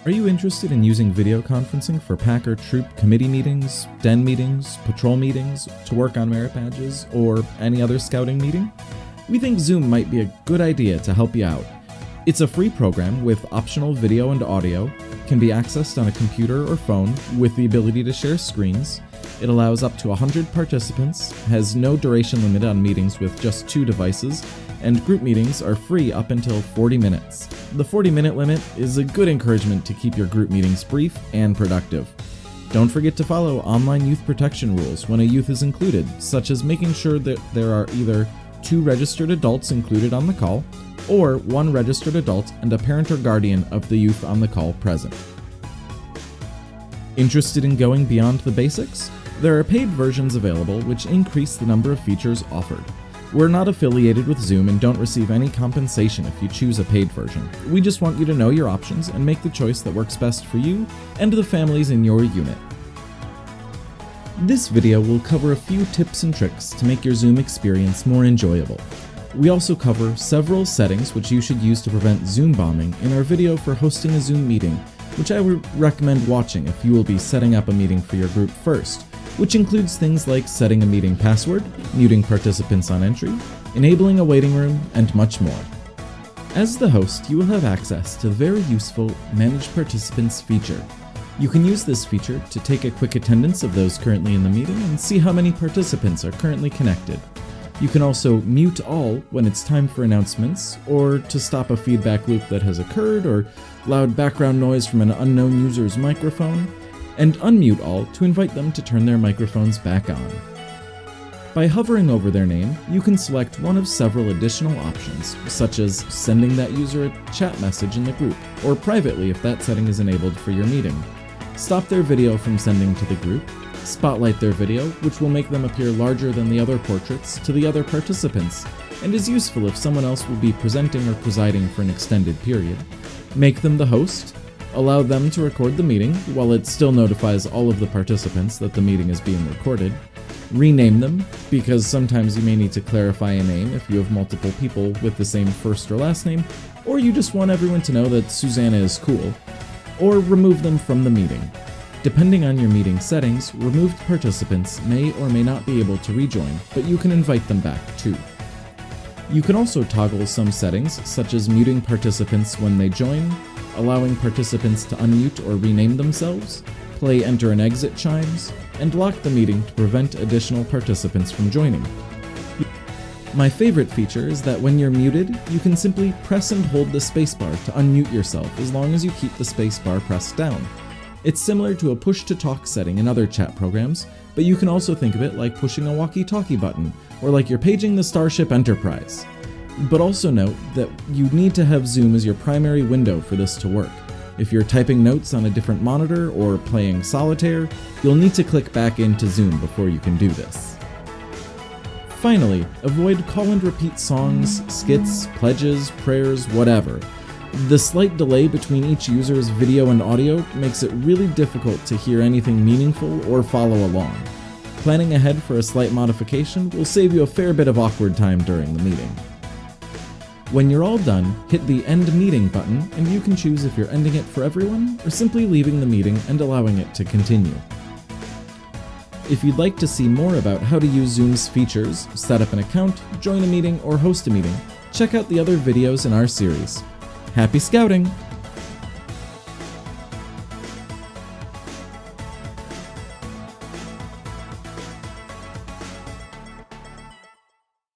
Are you interested in using video conferencing for pack or troop committee meetings, den meetings, patrol meetings, to work on merit badges, or any other scouting meeting? We think Zoom might be a good idea to help you out. It's a free program with optional video and audio, can be accessed on a computer or phone with the ability to share screens. It allows up to 100 participants, has no duration limit on meetings with just 2 devices, and group meetings are free up until 40 minutes. The 40-minute limit is a good encouragement to keep your group meetings brief and productive. Don't forget to follow online youth protection rules when a youth is included, such as making sure that there are either 2 registered adults included on the call, or 1 registered adult and a parent or guardian of the youth on the call present. Interested in going beyond the basics? There are paid versions available which increase the number of features offered. We're not affiliated with Zoom and don't receive any compensation if you choose a paid version. We just want you to know your options and make the choice that works best for you and the families in your unit. This video will cover a few tips and tricks to make your Zoom experience more enjoyable. We also cover several settings which you should use to prevent Zoom bombing in our video for hosting a Zoom meeting, which I would recommend watching if you will be setting up a meeting for your group first, which includes things like setting a meeting password, muting participants on entry, enabling a waiting room, and much more. As the host, you will have access to the very useful Manage Participants feature. You can use this feature to take a quick attendance of those currently in the meeting and see how many participants are currently connected. You can also mute all when it's time for announcements, or to stop a feedback loop that has occurred, or loud background noise from an unknown user's microphone, and unmute all to invite them to turn their microphones back on. By hovering over their name, you can select one of several additional options, such as sending that user a chat message in the group, or privately if that setting is enabled for your meeting. Stop their video from sending to the group, spotlight their video, which will make them appear larger than the other portraits to the other participants, and is useful if someone else will be presenting or presiding for an extended period. Make them the host, allow them to record the meeting while it still notifies all of the participants that the meeting is being recorded. Rename them, because sometimes you may need to clarify a name if you have multiple people with the same first or last name, or you just want everyone to know that Susanna is cool. Or remove them from the meeting. Depending on your meeting settings, removed participants may or may not be able to rejoin, but you can invite them back too. You can also toggle some settings, such as muting participants when they join, allowing participants to unmute or rename themselves, play enter and exit chimes, and lock the meeting to prevent additional participants from joining. My favorite feature is that when you're muted, you can simply press and hold the spacebar to unmute yourself as long as you keep the spacebar pressed down. It's similar to a push-to-talk setting in other chat programs, but you can also think of it like pushing a walkie-talkie button, or like you're paging the Starship Enterprise. But also note that you need to have Zoom as your primary window for this to work. If you're typing notes on a different monitor or playing solitaire, you'll need to click back into Zoom before you can do this. Finally, avoid call and repeat songs, skits, pledges, prayers, whatever. The slight delay between each user's video and audio makes it really difficult to hear anything meaningful or follow along. Planning ahead for a slight modification will save you a fair bit of awkward time during the meeting. When you're all done, hit the End Meeting button and you can choose if you're ending it for everyone or simply leaving the meeting and allowing it to continue. If you'd like to see more about how to use Zoom's features, set up an account, join a meeting, or host a meeting, check out the other videos in our series. Happy scouting!